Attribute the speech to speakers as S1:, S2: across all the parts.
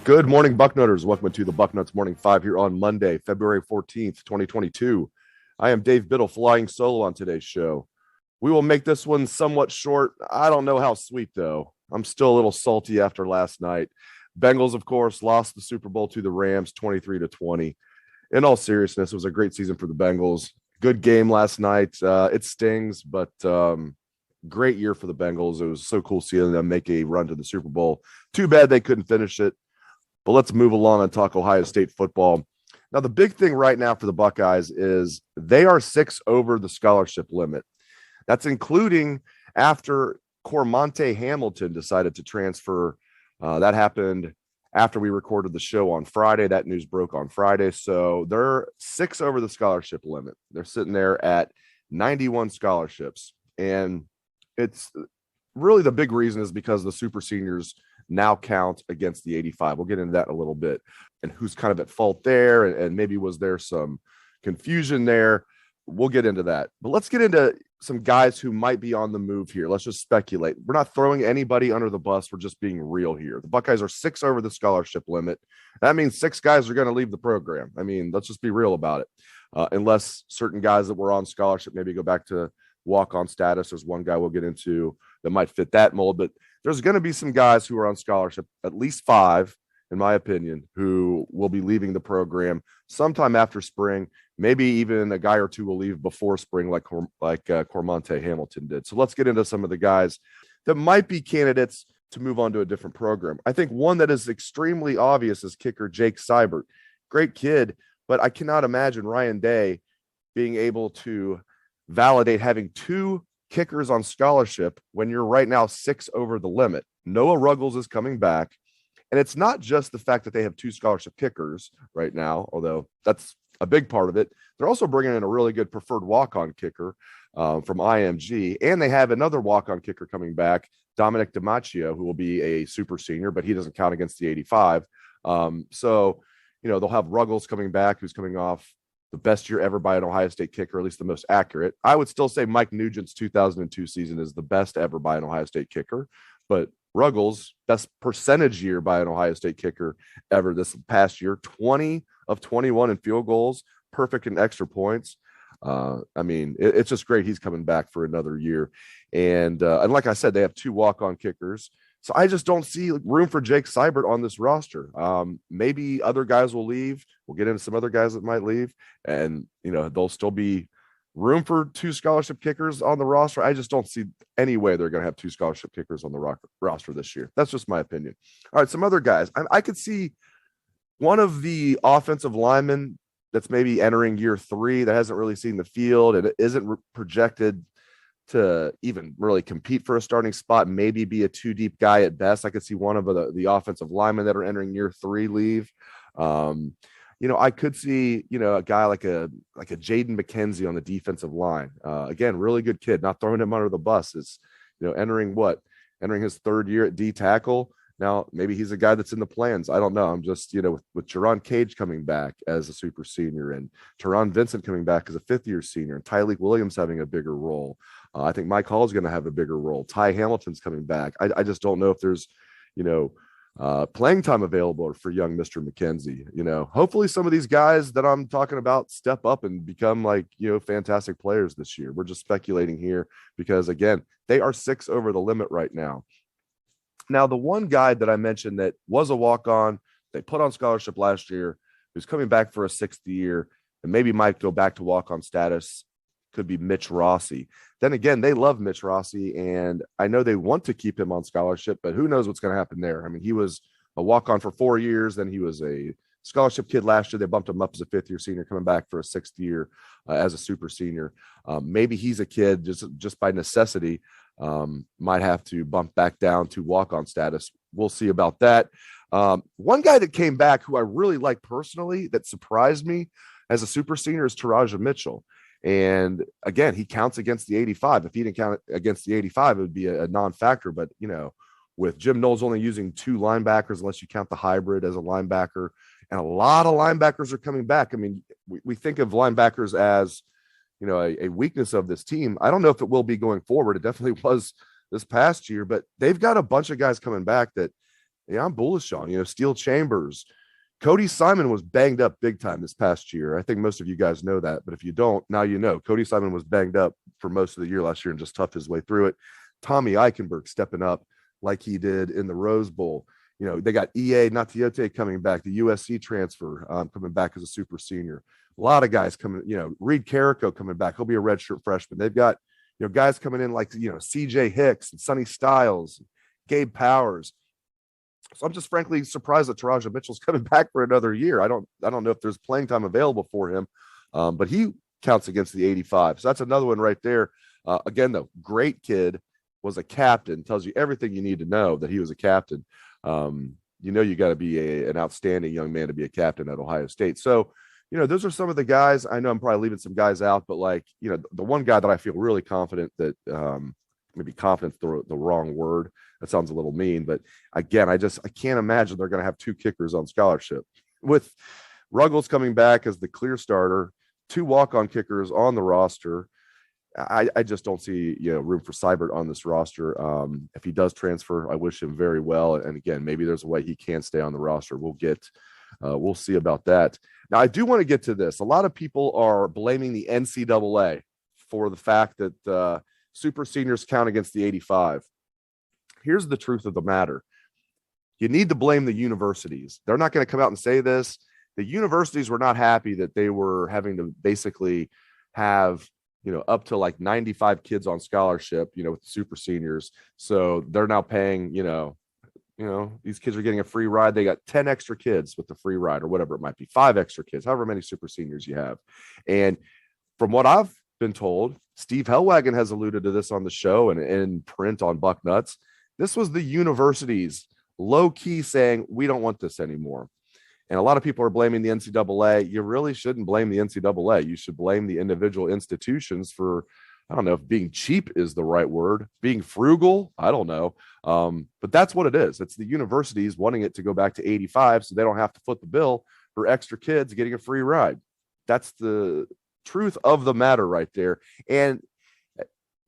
S1: Good morning, Bucknutters. Welcome to the Bucknuts Morning 5 here on Monday, February 14th, 2022. I am Dave Biddle, flying solo on today's show. We will make this one somewhat short. I don't know how sweet, though. I'm still a little salty after last night. Bengals, of course, lost the Super Bowl to the Rams 23-20. In all seriousness, it was a great season for the Bengals. Good game last night. It stings, but great year for the Bengals. It was so cool seeing them make a run to the Super Bowl. Too bad they couldn't finish it. But let's move along and talk Ohio State football. Now, the big thing right now for the Buckeyes is they are 6 over the scholarship limit. That's including after Cormonte Hamilton decided to transfer. That happened after we recorded the show on Friday. That news broke on Friday. So they're 6 over the scholarship limit. They're sitting there at 91 scholarships. And it's really the big reason is because the super seniors now count against the 85. We'll get into that in a little bit and who's kind of at fault there. And maybe was there some confusion there? We'll get into that. But let's get into some guys who might be on the move here. Let's just speculate. We're not throwing anybody under the bus. We're just being real here. The Buckeyes are 6 over the scholarship limit. That means 6 guys are going to leave the program. I mean, let's just be real about it. Unless certain guys that were on scholarship maybe go back to walk-on status. There's one guy we'll get into that might fit that mold, but there's going to be some guys who are on scholarship, at least 5, in my opinion, who will be leaving the program sometime after spring. Maybe even a guy or two will leave before spring, like Cormonte Hamilton did. So let's get into some of the guys that might be candidates to move on to a different program. I think one that is extremely obvious is kicker Jake Seibert. Great kid, but I cannot imagine Ryan Day being able to validate having 2 kickers on scholarship when you're right now 6 over the limit. Noah Ruggles is coming back. And it's not just the fact that they have 2 scholarship kickers right now, although that's a big part of it. They're also bringing in a really good preferred walk-on kicker from IMG. And they have another walk-on kicker coming back, Dominic DiMaccio, who will be a super senior, but he doesn't count against the 85. So, they'll have Ruggles coming back, who's coming off the best year ever by an Ohio State kicker, at least the most accurate. I would still say Mike Nugent's 2002 season is the best ever by an Ohio State kicker, but Ruggles, best percentage year by an Ohio State kicker ever this past year, 20 of 21 in field goals, perfect in extra points. It's just great. He's coming back for another year. And like I said, they have 2 walk-on kickers. So I just don't see room for Jake Seibert on this roster. Maybe other guys will leave. We'll get into some other guys that might leave. And, there'll still be room for 2 scholarship kickers on the roster. I just don't see any way they're going to have 2 scholarship kickers on the roster this year. That's just my opinion. All right, some other guys. I could see one of the offensive linemen that's maybe entering year 3 that hasn't really seen the field and isn't projected to even really compete for a starting spot, maybe be a 2-deep guy at best. I could see one of the offensive linemen that are entering year 3 leave. I could see, a guy like a Jaden McKenzie on the defensive line. Again, really good kid, not throwing him under the bus. Is, entering his 3rd year at D tackle. Now, maybe he's a guy that's in the plans. I don't know. I'm just, with Jerron Cage coming back as a super senior and Teron Vincent coming back as a 5th-year senior and Tyleek Williams having a bigger role. I think Mike Hall is going to have a bigger role. Ty Hamilton's coming back. I just don't know if there's, playing time available for young Mr. McKenzie. Hopefully some of these guys that I'm talking about step up and become fantastic players this year. We're just speculating here because, again, they are 6 over the limit right now. Now, the one guy that I mentioned that was a walk-on, they put on scholarship last year, who's coming back for a 6th year, and maybe might go back to walk-on status, could be Mitch Rossi. Then again, they love Mitch Rossi, and I know they want to keep him on scholarship, but who knows what's going to happen there. I mean, he was a walk-on for 4 years, then he was a scholarship kid last year. They bumped him up as a 5th-year senior, coming back for a 6th year as a super senior. Maybe he's a kid just by necessity, might have to bump back down to walk-on status we'll see about that. One guy that came back who I really like personally that surprised me as a super senior is Taraja Mitchell. And again, he counts against the 85. If he didn't count against the 85, it would be a non-factor. But, with Jim Knowles only using 2 linebackers, unless you count the hybrid as a linebacker, and a lot of linebackers are coming back. I mean, we think of linebackers as, a weakness of this team. I don't know if it will be going forward. It definitely was this past year, but they've got a bunch of guys coming back that, I'm bullish on. Steel Chambers, Cody Simon was banged up big time this past year. I think most of you guys know that, but if you don't, now you know. Cody Simon was banged up for most of the year last year and just toughed his way through it. Tommy Eichenberg stepping up like he did in the Rose Bowl. They got EA Natiote coming back, the USC transfer coming back as a super senior. A lot of guys coming, Reed Carrico coming back. He'll be a redshirt freshman. They've got, guys coming in like, CJ Hicks and Sonny Styles, Gabe Powers. So I'm just frankly surprised that Taraja Mitchell's coming back for another year. I don't know if there's playing time available for him, but he counts against the 85. So that's another one right there. Again, though, great kid, was a captain, tells you everything you need to know that he was a captain. You got to be an outstanding young man to be a captain at Ohio State. So, those are some of the guys. I know I'm probably leaving some guys out, but the one guy that I feel really confident that maybe confidence the wrong word. That sounds a little mean, but again, I can't imagine they're going to have 2 kickers on scholarship with Ruggles coming back as the clear starter, 2 walk-on kickers on the roster. I just don't see room for Seibert on this roster. If he does transfer, I wish him very well. And again, maybe there's a way he can stay on the roster. We'll see about that. Now, I do want to get to this. A lot of people are blaming the NCAA for the fact that super seniors count against the 85. Here's the truth of the matter. You need to blame the universities. They're not going to come out and say this. The universities were not happy that they were having to basically have up to like 95 kids on scholarship, with super seniors. So they're now paying, these kids are getting a free ride. They got 10 extra kids with the free ride or whatever it might be, 5 extra kids, however many super seniors you have. And from what I've been told, Steve Hellwagon has alluded to this on the show and in print on Bucknuts. This was the universities low key saying, we don't want this anymore. And a lot of people are blaming the NCAA. You really shouldn't blame the NCAA. You should blame the individual institutions for, I don't know if being cheap is the right word, being frugal. I don't know. But that's what it is. It's the universities wanting it to go back to 85 so they don't have to foot the bill for extra kids getting a free ride. That's the truth of the matter right there. And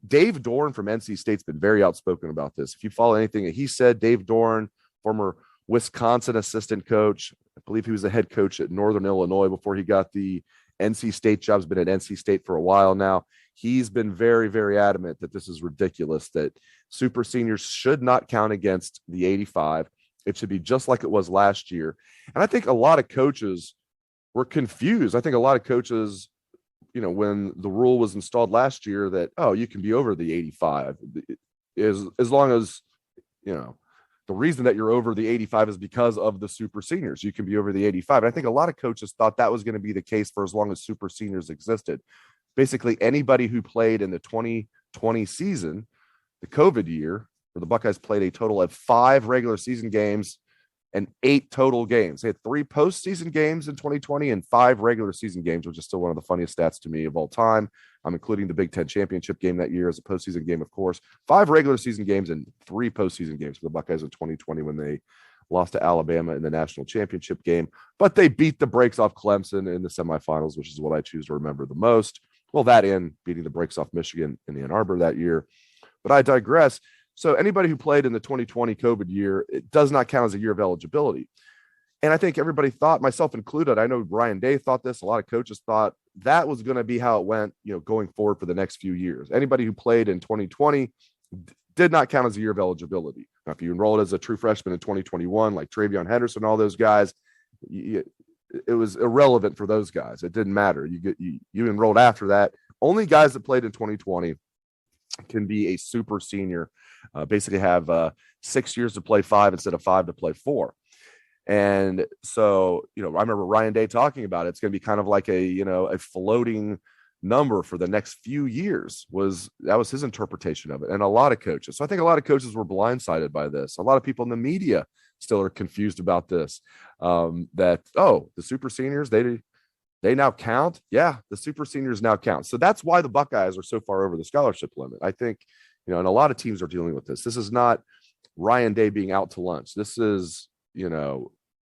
S1: Dave Dorn from NC State's been very outspoken about this. If you follow anything that he said, Dave Dorn, former Wisconsin assistant coach, I believe he was the head coach at Northern Illinois before he got the NC State job. He's been at NC State for a while now. He's been very, very adamant that this is ridiculous, that super seniors should not count against the 85. It should be just like it was last year. And I think a lot of coaches were confused. I think a lot of coaches, when the rule was installed last year that, you can be over the 85 as long as, the reason that you're over the 85 is because of the super seniors. You can be over the 85. And I think a lot of coaches thought that was going to be the case for as long as super seniors existed. Basically, anybody who played in the 2020 season, the COVID year, where the Buckeyes played a total of 5 regular season games and 8 total games. They had 3 postseason games in 2020 and 5 regular season games, which is still one of the funniest stats to me of all time. I'm including the Big Ten championship game that year as a postseason game, of course. 5 regular season games and 3 postseason games for the Buckeyes in 2020 when they lost to Alabama in the national championship game. But they beat the brakes off Clemson in the semifinals, which is what I choose to remember the most. Well, that and beating the brakes off Michigan in Ann Arbor that year. But I digress. So anybody who played in the 2020 COVID year, it does not count as a year of eligibility. And I think everybody thought, myself included, I know Ryan Day thought this, a lot of coaches thought that was going to be how it went, going forward for the next few years. Anybody who played in 2020 did not count as a year of eligibility. Now, if you enrolled as a true freshman in 2021, like Travion Henderson, all those guys, it was irrelevant for those guys. It didn't matter. You enrolled after that. Only guys that played in 2020 can be a super senior, basically have 6 years to play 5 instead of 5 to play 4. And so, I remember Ryan Day talking about it. It's going to be kind of like a floating number for the next few years. That was his interpretation of it, and a lot of coaches. So I think a lot of coaches were blindsided by this. A lot of people in the media still are confused about this. The super seniors, they now count. Yeah, the super seniors now count. So that's why the Buckeyes are so far over the scholarship limit. I think, and a lot of teams are dealing with this. This is not Ryan Day being out to lunch. This is,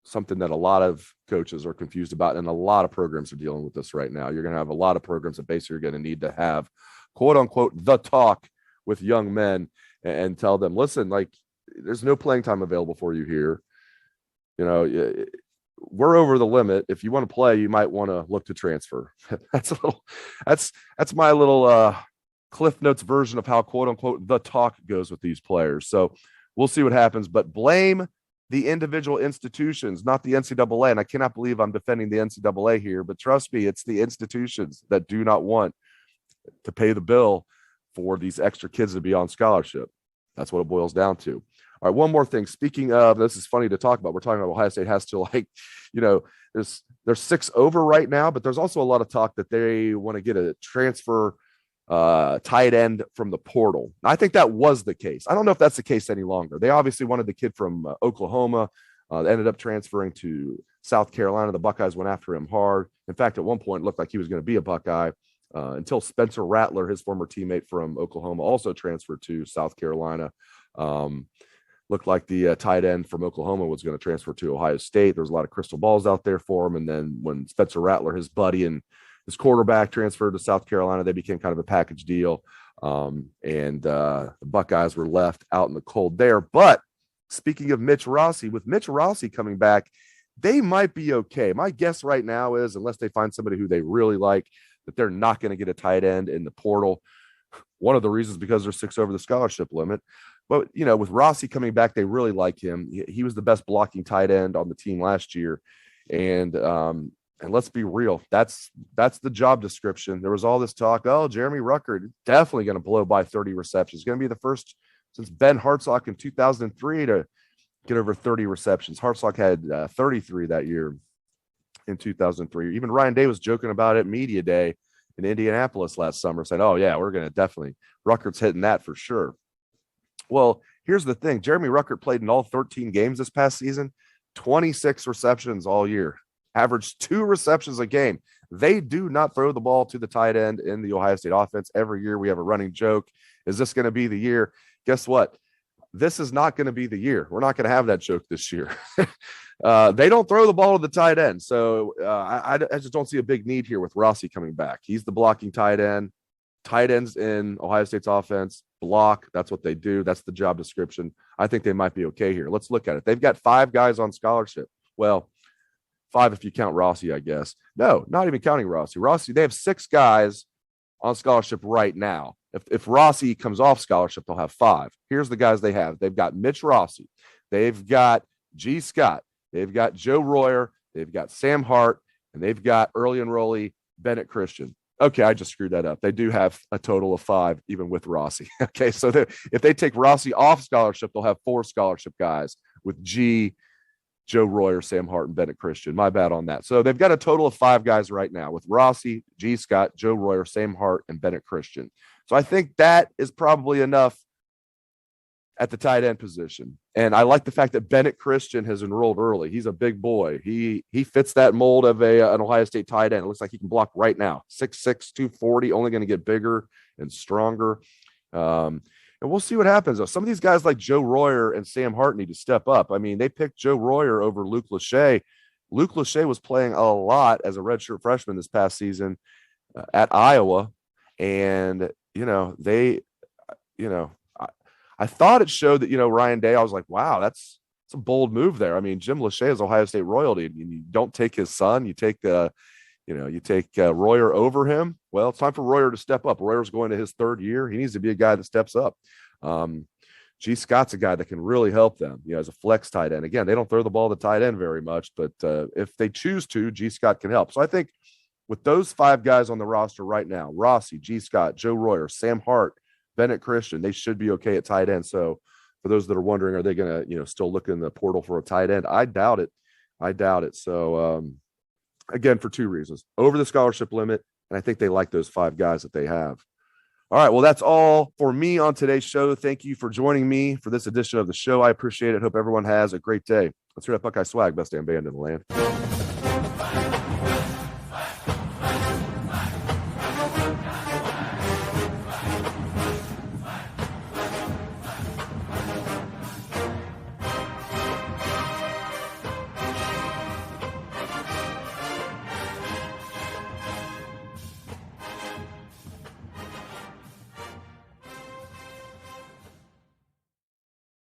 S1: something that a lot of coaches are confused about, and a lot of programs are dealing with this right now. You're going to have a lot of programs that basically are going to need to have, quote unquote, the talk with young men and tell them, listen, like, there's no playing time available for you here. We're over the limit. If you want to play, you might want to look to transfer. That's my little Cliff Notes version of how, quote unquote, the talk goes with these players. So we'll see what happens, but blame the individual institutions, not the NCAA. And I cannot believe I'm defending the NCAA here, but trust me, it's the institutions that do not want to pay the bill for these extra kids to be on scholarship. That's what it boils down to. All right, one more thing. Speaking of, this is funny to talk about. We're talking about Ohio State has to, they're 6 over right now, but there's also a lot of talk that they want to get a transfer tight end from the portal. I think that was the case. I don't know if that's the case any longer. They obviously wanted the kid from Oklahoma, ended up transferring to South Carolina. The Buckeyes went after him hard. In fact, at one point it looked like he was going to be a Buckeye until Spencer Rattler, his former teammate from Oklahoma, also transferred to South Carolina. Looked like the tight end from Oklahoma was going to transfer to Ohio State. There's a lot of crystal balls out there for him. And then when Spencer Rattler, his buddy and his quarterback, transferred to South Carolina, they became kind of a package deal. The Buckeyes were left out in the cold there. But speaking of Mitch Rossi, with Mitch Rossi coming back, they might be okay. My guess right now is, unless they find somebody who they really like, that they're not going to get a tight end in the portal. One of the reasons because they're 6 over the scholarship limit. But, with Rossi coming back, they really like him. He was the best blocking tight end on the team last year. And let's be real, that's the job description. There was all this talk, Jeremy Ruckert definitely going to blow by 30 receptions. Going to be the first since Ben Hartsock in 2003 to get over 30 receptions. Hartsock had 33 that year in 2003. Even Ryan Day was joking about it media day in Indianapolis last summer, saying, we're going to definitely, Ruckert's hitting that for sure. Well, here's the thing. Jeremy Ruckert played in all 13 games this past season, 26 receptions all year, averaged 2 receptions a game. They do not throw the ball to the tight end in the Ohio State offense. Every year we have a running joke. Is this going to be the year? Guess what? This is not going to be the year. We're not going to have that joke this year. They don't throw the ball to the tight end. So I just don't see a big need here with Rossi coming back. He's the blocking tight end. Tight ends in Ohio State's offense block. That's what they do. That's the job description. I think they might be okay here. Let's look at it. They've got 5 guys on scholarship. Well, 5 if you count Rossi, I guess. No, not even counting Rossi. They have 6 guys on scholarship right now. If Rossi comes off scholarship, they'll have 5. Here's the guys they have. They've got Mitch Rossi. They've got G. Scott. They've got Joe Royer. They've got Sam Hart. And they've got early enrollee Bennett Christian. Okay, I just screwed that up. They do have a total of 5, even with Rossi. Okay, so if they take Rossi off scholarship, they'll have 4 scholarship guys with G, Joe Royer, Sam Hart, and Bennett Christian. My bad on that. So they've got a total of 5 guys right now with Rossi, G. Scott, Joe Royer, Sam Hart, and Bennett Christian. So I think that is probably enough at the tight end position. And I like the fact that Bennett Christian has enrolled early. He's a big boy. He fits that mold of an Ohio State tight end. It looks like he can block right now. 6'6", 240, only going to get bigger and stronger. And we'll see what happens. Some of these guys like Joe Royer and Sam Hart need to step up. I mean, they picked Joe Royer over Luke Lachey. Luke Lachey was playing a lot as a redshirt freshman this past season at Iowa. And, I thought it showed that, Ryan Day, I was like, wow, that's a bold move there. I mean, Jim Lachey is Ohio State royalty. And you don't take his son, you take Royer over him. Well, it's time for Royer to step up. Royer's going to his 3rd year. He needs to be a guy that steps up. G. Scott's a guy that can really help them, as a flex tight end. Again, they don't throw the ball to tight end very much, but if they choose to, G. Scott can help. So I think with those 5 guys on the roster right now, Rossi, G. Scott, Joe Royer, Sam Hart, Bennett Christian, they should be okay at tight end. So for those that are wondering, are they going to, still look in the portal for a tight end? I doubt it. So again, for 2 reasons: over the scholarship limit And I think they like those 5 guys that they have. All right. Well, that's all for me on today's show. Thank you for joining me for this edition of the show. I appreciate it. Hope everyone has a great day. Let's hear that Buckeye swag. Best damn band in the land.